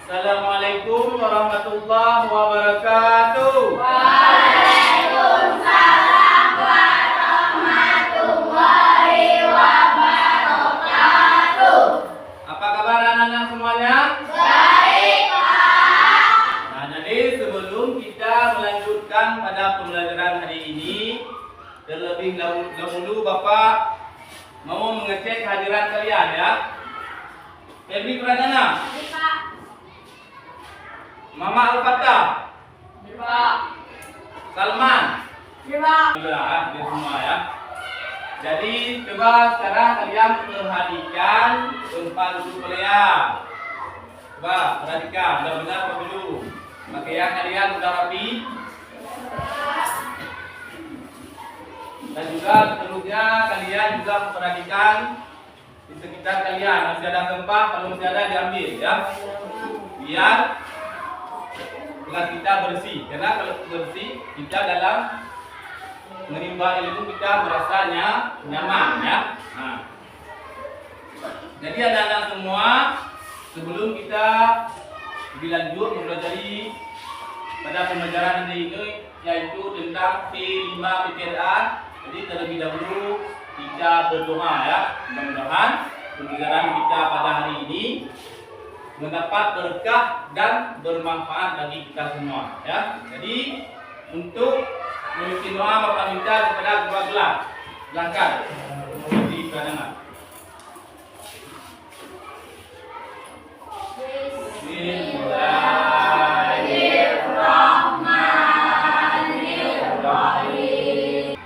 Assalamualaikum warahmatullahi wabarakatuh. Waalaikumsalam warahmatullahi wabarakatuh. Apa kabar anak-anak semuanya? Baik, Pak. Nah, jadi sebelum kita melanjutkan pada pembelajaran hari ini, terlebih dahulu Bapak mau mengecek kehadiran kalian ya. Febri Pradana, Baik, Pak. Mama Al-Fatah, Baik, Pak. Salman, Baik, Pak. dia semua ya. Jadi coba sekarang kalian perhatikan tempat duduk kalian. Coba perhatikan, benar-benar apa dulu. Pakaian kalian sudah rapi. Dan juga seterusnya kalian juga memperhatikan di sekitar kalian. Masih ada tempat, kalau masih ada diambil ya. Biar kelas kita bersih. Karena kalau bersih kita dalam menimba ilmu kita merasanya nyaman ya. Nah, jadi anak-anak semua, sebelum kita lebih lanjut mempelajari pada pembelajaran hari ini yaitu tentang P5 PPLA. Jadi terlebih dahulu kita berdoa ya, mudah-mudahan pembelajaran kita pada hari ini mendapat berkah dan bermanfaat bagi kita semua ya. Jadi untuk memimpin doa Bapak minta kepada kedua belah belakang di kanan. Bismillahirrahmanirrahim.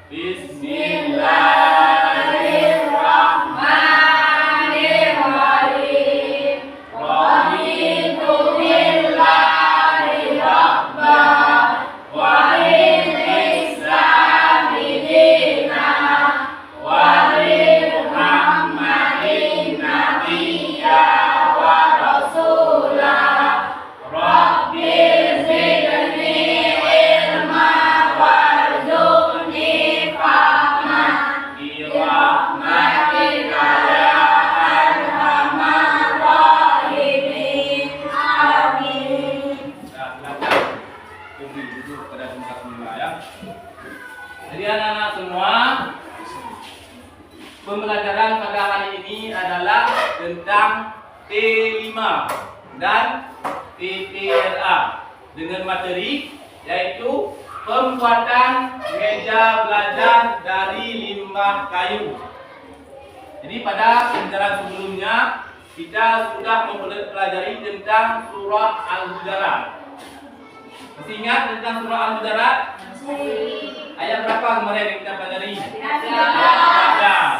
Bismillahirrahmanirrahim. Raditu billahi rabban wa bil islami dinan wa bi Muhammadin nabiyyan wa rasulan. Rabbi zidni ilma warzuqni fahman birahmatika ya arhamar rahimin. Amin. Silakan duduk pada tempat semula ya. Jadi anak-anak semua, pembelajaran pada hari ini adalah tentang T5 dan PPLA dengan materi yaitu pembuatan meja belajar dari limbah kayu. Jadi pada pembelajaran sebelumnya kita sudah mempelajari tentang surah Al-Hujurat. Masih ingat tentang surah Al-Hujurat? Ayat berapa kemarin yang kita pelajari? Ayat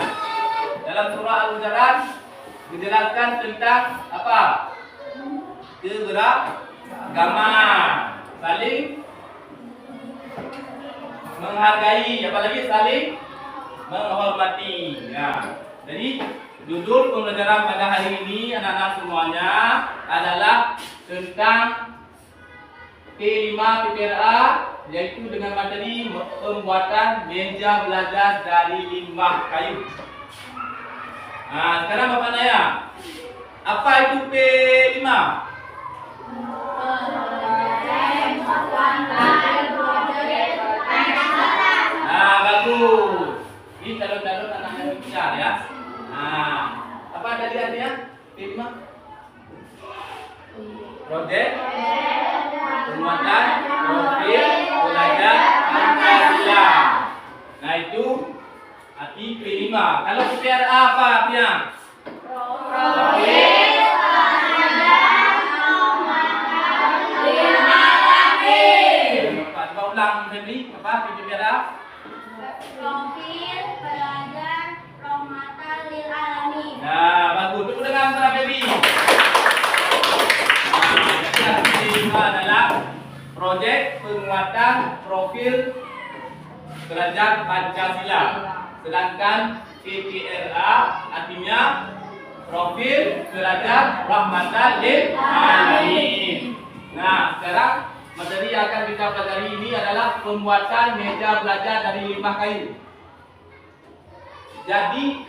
14. Dalam surah Al-Hujurat dijelaskan tentang apa? Keberagaman, saling menghargai, apalagi saling menghormati. Nah, jadi judul pembelajaran pada hari ini anak-anak semuanya adalah tentang P5 PPLA, yaitu dengan materi pembuatan meja belajar dari limbah kayu. Nah, sekarang Bapak nanya, apa itu P5? Nah, bagus. Ini calon-calon anak-anak besar ya. Nah, apa tadi artinya? P5? Project penguatan profil belajar Pancasila. Nah, itu arti P5. Kalau PPLA apa artinya? Profil Coba ulang Febri, apa PPLA? Profil belajar rahmatan lil alamin. Nah, bagus. Tepuk tangan para Febri. Nah, jadi P5 adalah proyek penguatan profil belajar Pancasila. Sedangkan PPLA artinya profil belajar rahmatan lil alamin. Nah, sekarang materi yang akan kita pelajari ini adalah pembuatan meja belajar dari limbah kayu. Jadi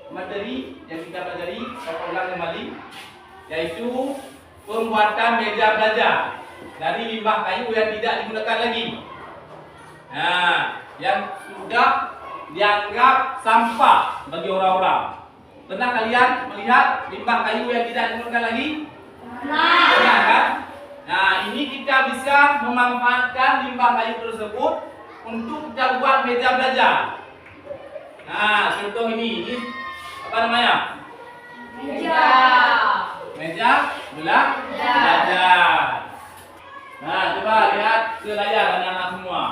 materi yang kita pelajari, saya ulang kembali, yaitu pembuatan meja belajar dari limbah kayu yang tidak digunakan lagi. Nah, yang sudah dianggap sampah bagi orang-orang. Pernah kalian melihat limbah kayu yang tidak digunakan lagi? Pernah kan? Nah, ini kita bisa memanfaatkan limbah kayu tersebut untuk kita buat meja belajar. Nah, contoh ini apa namanya? Meja belajar. Nah, coba lihat ke layar anak-anak semua.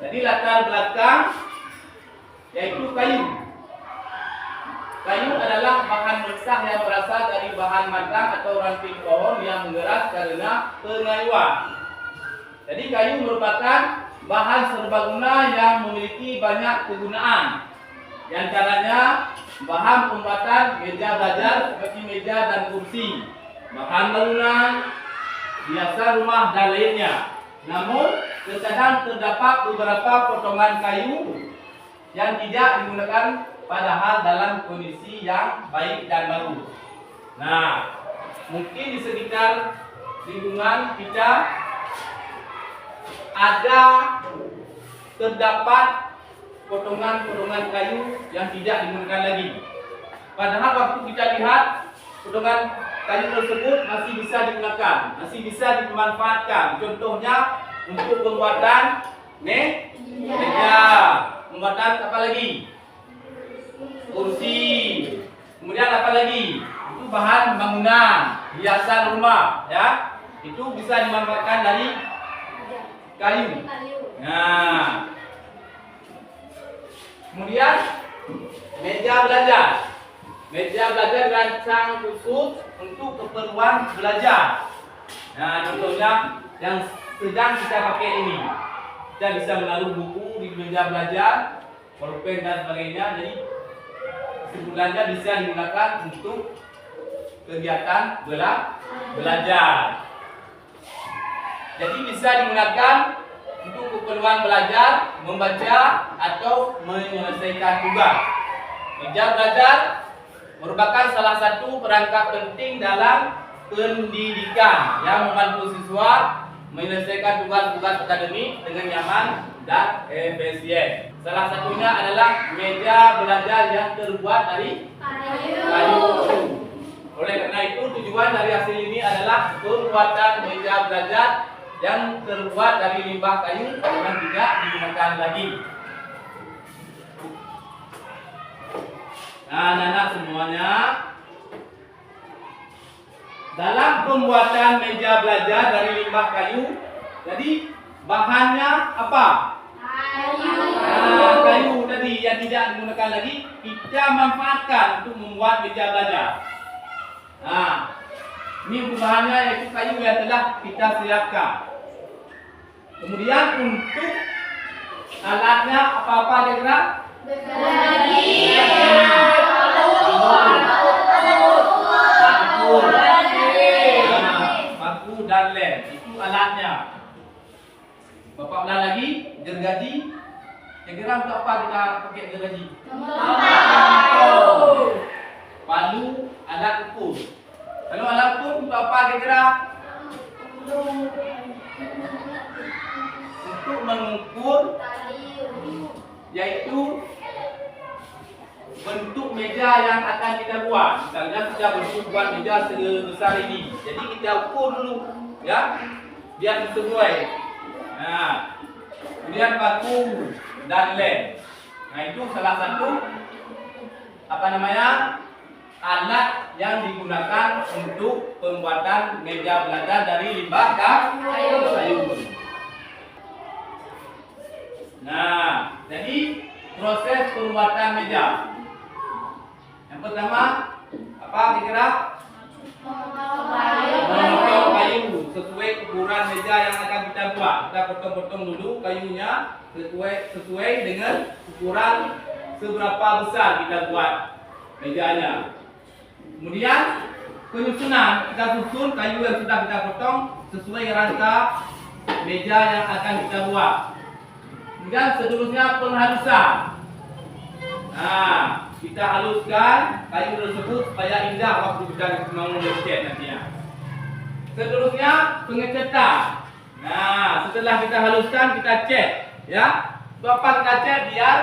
Jadi latar belakang yaitu kayu. Kayu adalah bahan mentah yang berasal dari bahan matang atau ranting pohon yang mengeras karena pengayuan. Jadi kayu merupakan bahan serbaguna yang memiliki banyak kegunaan. Di antaranya bahan pembuatan meja belajar seperti meja dan kursi, bahan bangunan, hiasan rumah dan lainnya. Namun terkadang terdapat beberapa potongan kayu yang tidak digunakan padahal dalam kondisi yang baik dan bagus. Nah, mungkin di sekitar lingkungan kita ada terdapat potongan-potongan kayu yang tidak digunakan lagi. Padahal waktu kita lihat potongan kayu tersebut masih bisa digunakan, masih bisa dimanfaatkan. Contohnya untuk pembuatan meja, pembuatan apa lagi? Kursi. Kemudian apa lagi? Itu bahan bangunan, hiasan rumah, ya. Itu bisa dimanfaatkan dari kayu. Nah, kemudian meja belajar. Meja belajar dirancang khusus untuk keperluan belajar. Nah, contohnya yang sedang kita pakai ini, kita bisa menaruh buku di meja belajar, pulpen dan sebagainya. Jadi keseluruhannya bisa digunakan untuk kegiatan belajar. Jadi bisa digunakan untuk keperluan belajar, membaca atau menyelesaikan tugas. Meja belajar merupakan salah satu perangkat penting dalam pendidikan yang membantu siswa menyelesaikan tugas-tugas akademik dengan nyaman dan efisien. Salah satunya adalah meja belajar yang terbuat dari kayu. Oleh karena itu, tujuan dari hasil ini adalah pembuatan meja belajar yang terbuat dari limbah kayu yang tidak digunakan lagi. Nah, anak-anak semuanya, dalam pembuatan meja belajar dari limbah kayu, jadi bahannya apa? Kayu tadi yang tidak digunakan lagi, kita manfaatkan untuk membuat meja belajar. Nah, ini bahannya yaitu kayu yang telah kita siapkan. Kemudian untuk alatnya apa-apa kira-kira? Paku dan lem itu alatnya. Bapak ulang lagi, gergaji. Kira-kira untuk apa kita pakai gergaji? Palu, alat ukur. Lalu alat ukur untuk apa kira-kira? Untuk mengukur, yaitu bentuk meja yang akan kita buat. Misalnya kita buat meja sebesar ini. Jadi kita ukur dulu, ya, biar sesuai. Nah, kemudian paku dan lem. Nah, itu salah satu apa namanya? Alat yang digunakan untuk pembuatan meja belajar dari limbah kayu. Nah, jadi proses pembuatan meja. Yang pertama, apa kira-kira? Memotong kayu sesuai ukuran meja yang akan kita buat. Kita potong-potong dulu kayunya sesuai dengan ukuran seberapa besar kita buat mejanya. Kemudian penyusunan, kita susun kayu yang sudah kita potong sesuai rangka meja yang akan kita buat. Kemudian seterusnya penghalusan. Nah, kita haluskan kayu tersebut supaya indah waktu kita mau mengecat nantinya. Seterusnya pengecatan. Nah, setelah kita haluskan kita cat, ya. Bapak kita cat biar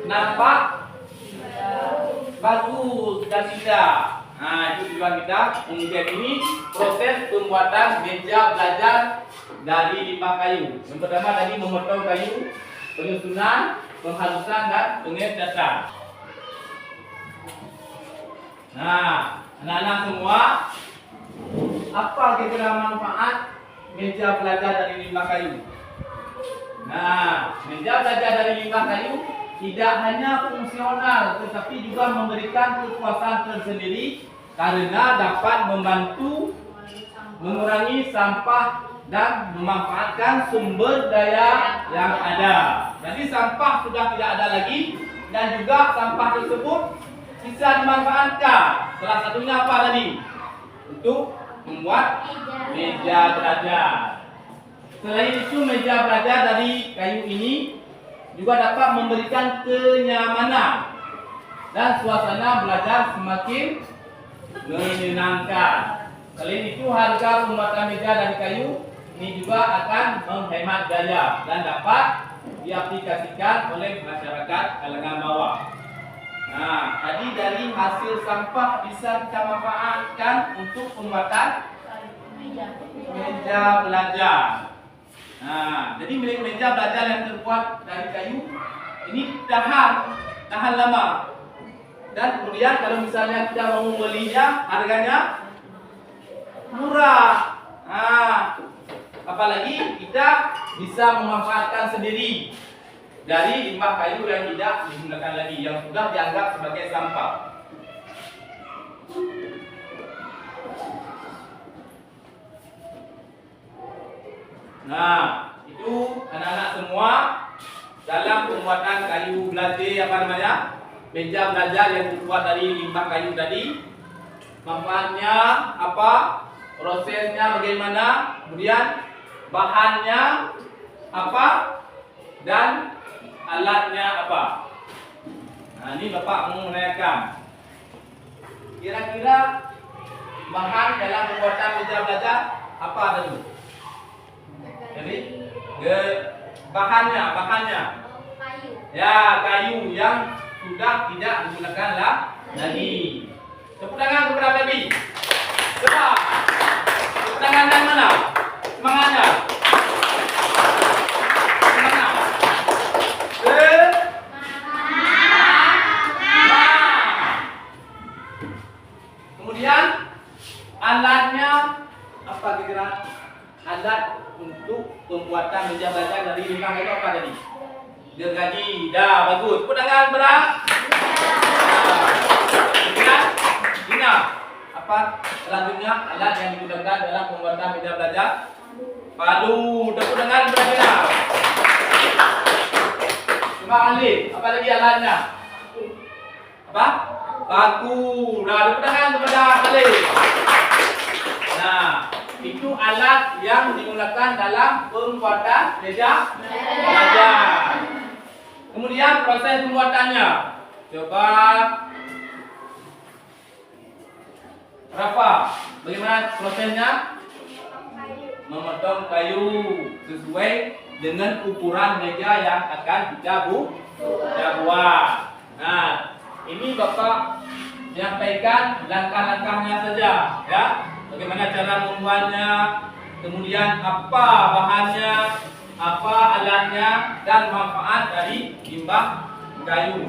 nampak bagus dan indah. Nah, itu tujuan kita mengecat ini. Proses pembuatan meja belajar dari limbah kayu. Yang pertama tadi memotong kayu, penyusunan, penghalusan dan pengecatan. Nah, anak-anak semua, apa kira-kira manfaat meja belajar dari limbah kayu? Nah, meja belajar dari limbah kayu tidak hanya fungsional, tetapi juga memberikan kepuasan tersendiri karena dapat membantu mengurangi sampah dan memanfaatkan sumber daya yang ada. Jadi sampah sudah tidak ada lagi dan juga sampah tersebut bisa dimanfaatkan. Salah satunya apa tadi? Untuk membuat meja belajar. Selain itu meja belajar dari kayu ini juga dapat memberikan kenyamanan dan suasana belajar semakin menyenangkan. Selain itu harga pembuatan meja dari kayu ini juga akan menghemat daya dan dapat diaplikasikan oleh masyarakat kalangan bawah. Nah, tadi dari hasil sampah bisa kita manfaatkan untuk pembuatan meja belajar. Nah, jadi meja belajar yang terbuat dari kayu ini tahan lama. Dan kemudian kalau misalnya kita mau membelinya, harganya murah. Nah, apalagi kita bisa memanfaatkan sendiri dari limbah kayu yang tidak digunakan lagi, yang sudah dianggap sebagai sampah. Nah, itu anak-anak semua dalam pembuatan kayu belajar meja belajar yang terbuat dari limbah kayu tadi. Manfaatnya apa? Prosesnya bagaimana? Kemudian bahannya apa? Dan alatnya apa? Nah, ini Bapak mau menanyakan. Kira-kira bahan dalam pembuatan meja belajar apa tadi? Jadi bahannya kayu. ya kayu yang sudah tidak digunakan lagi. Tepuk tangan kepada Baby. Coba. Tepuk tangan yang mana? Semangatnya. Semangat. Kemudian alatnya apa kira-kira? Alat untuk pembuatan meja belajar dari limbah kayu apa tadi? Gergaji. Dah, bagus. Tepuk tangan berat. Kemudian ini apa selanjutnya alat yang digunakan dalam pembuatan meja belajar? Palu. Tepuk tangan berat. Coba Alif, apa lagi alatnya? Apa? Paku. Nah, tepuk tangan kepada Alif. Nah, itu alat yang digunakan dalam pembuatan meja belajar. Kemudian proses pembuatannya. Coba Rafa, bagaimana prosesnya? Memotong kayu sesuai dengan ukuran meja yang akan kita buat. Nah, ini Bapak menyampaikan langkah-langkahnya saja, ya. Bagaimana cara membuatnya, kemudian apa bahannya, apa alatnya, dan manfaat dari limbah kayu.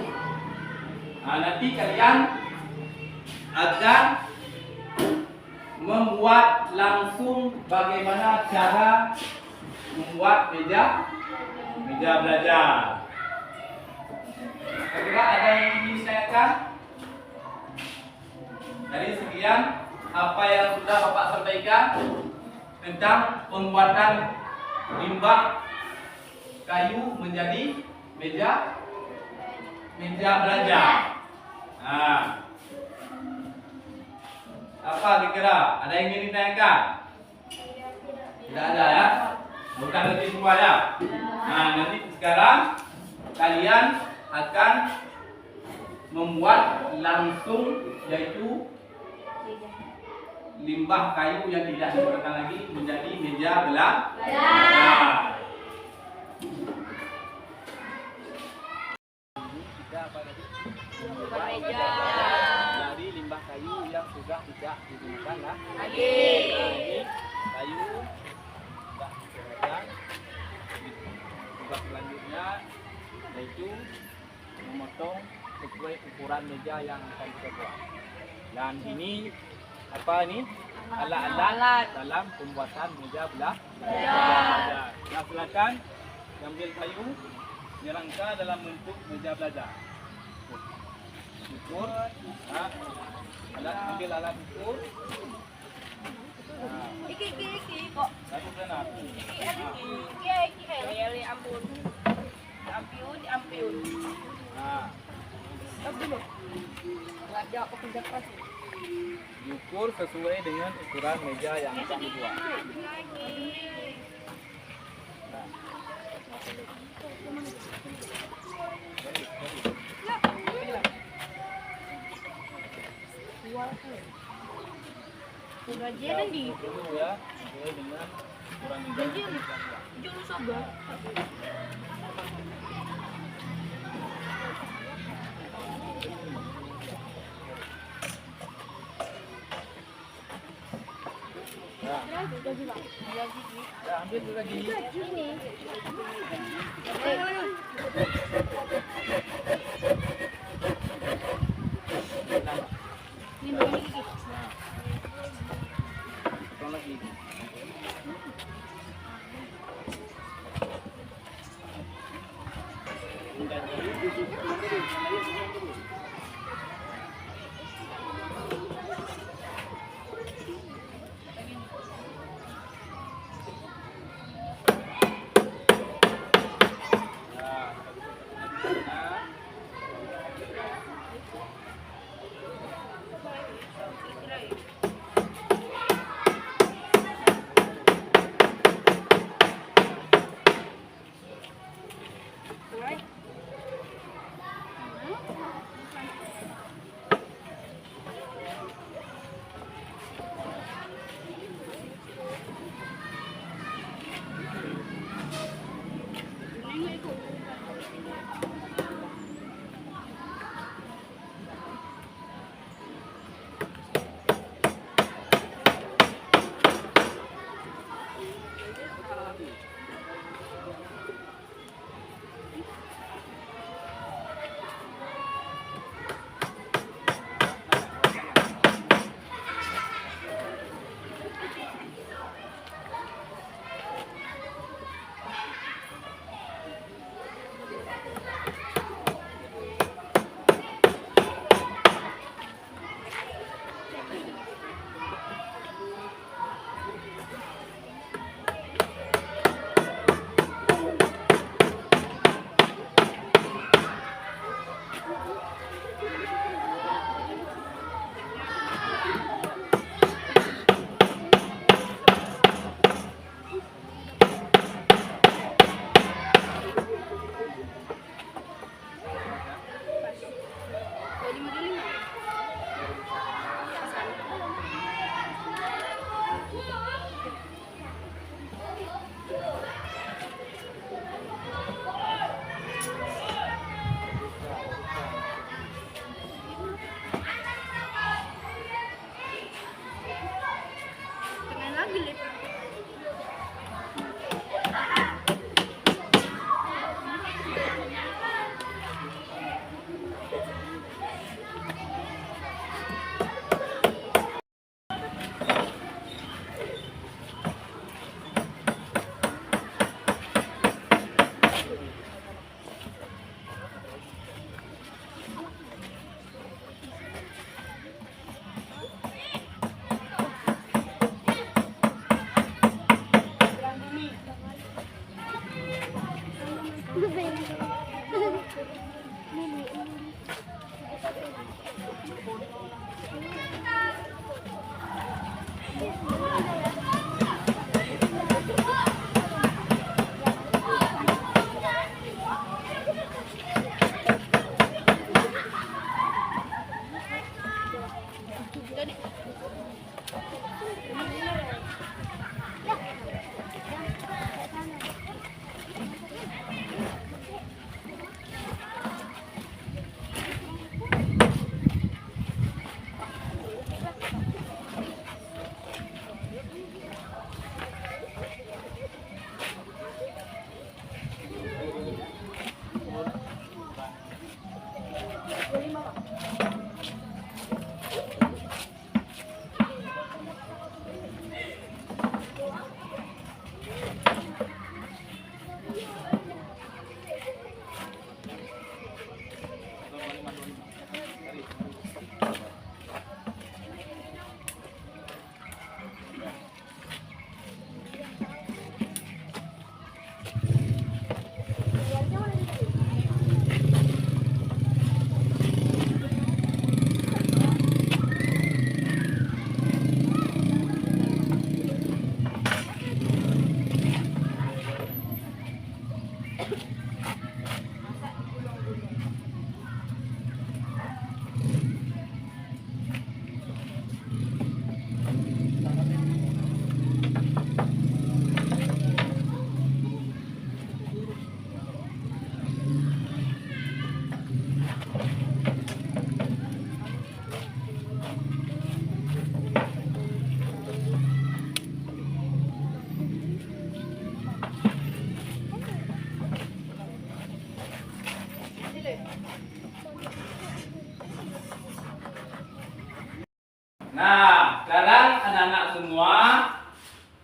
Nah, nanti kalian akan membuat langsung bagaimana cara membuat meja belajar. Kira-kira ada yang ingin ditanyakan? Dari sekian apa yang sudah Bapak sampaikan tentang pembuatan limbah kayu menjadi meja belajar. Nah, apa kira-kira? Ada yang ingin ditanyakan? Tidak ada ya? Bukan nanti semua ya? Nah, nanti sekarang kalian akan membuat langsung, yaitu limbah kayu yang tidak digunakan lagi menjadi meja belajar. Kita apa tadi? Meja. Dari limbah kayu yang sudah tidak digunakan lagi. Ini kayu sudah digunakan. Tugas selanjutnya yaitu memotong sesuai ukuran meja yang akan kita buat. Dan ini apa ini? Alat-alat dalam pembuatan meja belajar. Nah, silakan ambil kayu, dirangka dalam bentuk meja belajar. Ukur, ambil alat ukur. Iki kok. Satu benar. Iki ampun. Ampiun. Nah, Ngajak aku pindah kelas. diukur sesuai dengan ukuran meja yang akan dibuat. Nah. Gajian kan di Dulu ya, sesuai dengan ukuran meja yang akan dibuat. Jangan sabar. Nah, ya, ambil dulu lagi. Potong lagi.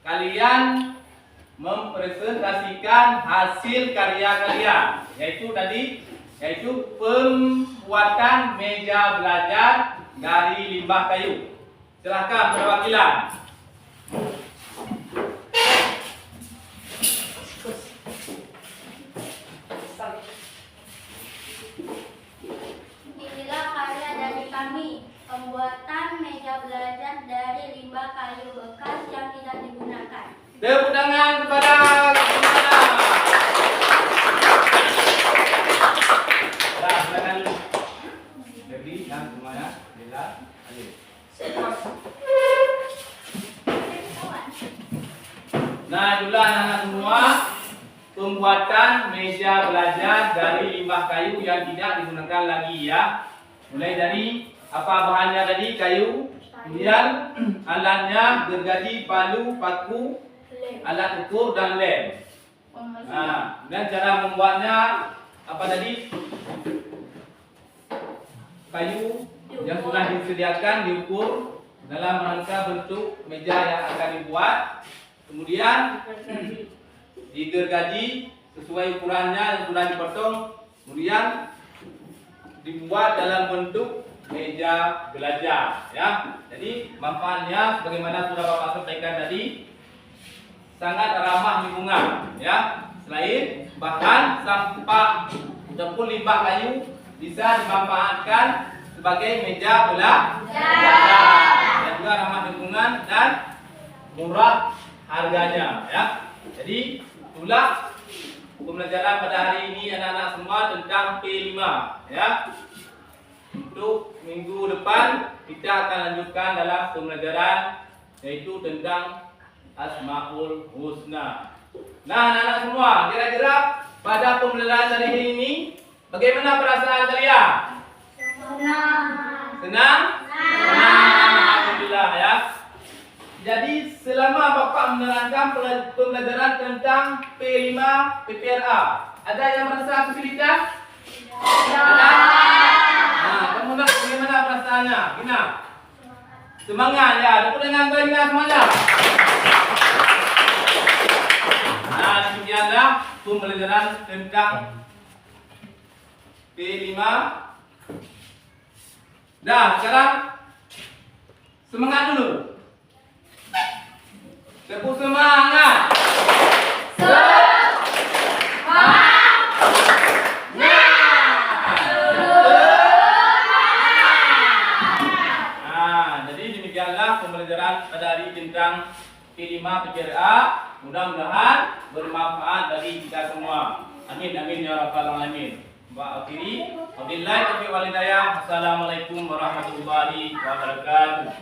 kalian mempresentasikan hasil karya kalian, yaitu pembuatan meja belajar dari limbah kayu. Silakan perwakilan. Inilah karya dari kami, pembuatan meja belajar dari limbah kayu bekas yang tidak digunakan. Tepuk tangan kepada pemenang. Dah, silakan dulu. Debbie dan semuanya, Lila, Alif. Nah, itulah anak-anak semua, pembuatan meja belajar dari limbah kayu yang tidak digunakan lagi ya. Mulai dari apa bahannya tadi, kayu, kemudian alatnya, gergaji, palu, paku, alat ukur dan lem. Nah, dan cara membuatnya apa tadi? Kayu yang sudah disediakan diukur dalam rangka bentuk meja yang akan dibuat. Kemudian digergaji sesuai ukurannya yang sudah dipotong. Kemudian dibuat dalam bentuk meja belajar ya. Jadi manfaatnya sebagaimana sudah Bapak sampaikan tadi, sangat ramah lingkungan ya. Selain bahan sampah ataupun limbah kayu bisa dimanfaatkan sebagai meja belajar dan juga ramah lingkungan dan murah harganya ya. Jadi itulah pembelajaran pada hari ini anak-anak semua tentang P5 ya. Untuk minggu depan kita akan lanjutkan dalam pembelajaran yaitu tentang Asmaul Husna. Nah, anak-anak semua, kira-kira pada pembelajaran hari ini bagaimana perasaan kalian? Senang. Senang? Senang. Alhamdulillah ya. Jadi selama Bapak menerangkan pembelajaran tentang P5 PPRA, ada yang merasa kesulitan? Ada? Nah, kamu nak bagaimana perasaannya? Gina? Semangat ya. Tepuk tangan bagi Gina semuanya. Nah, demikianlah pembelajaran tentang P5. Dah, sekarang semangat dulu. Tepuk semangat. Jadi demikianlah pembelajaran pada hari tentang P5 PPRA. Mudah-mudahan bermanfaat bagi kita semua. Amin amin ya rabbal alamin. Wa akhiri wabillahi taufiq wal hidayah. Assalamualaikum warahmatullahi wabarakatuh.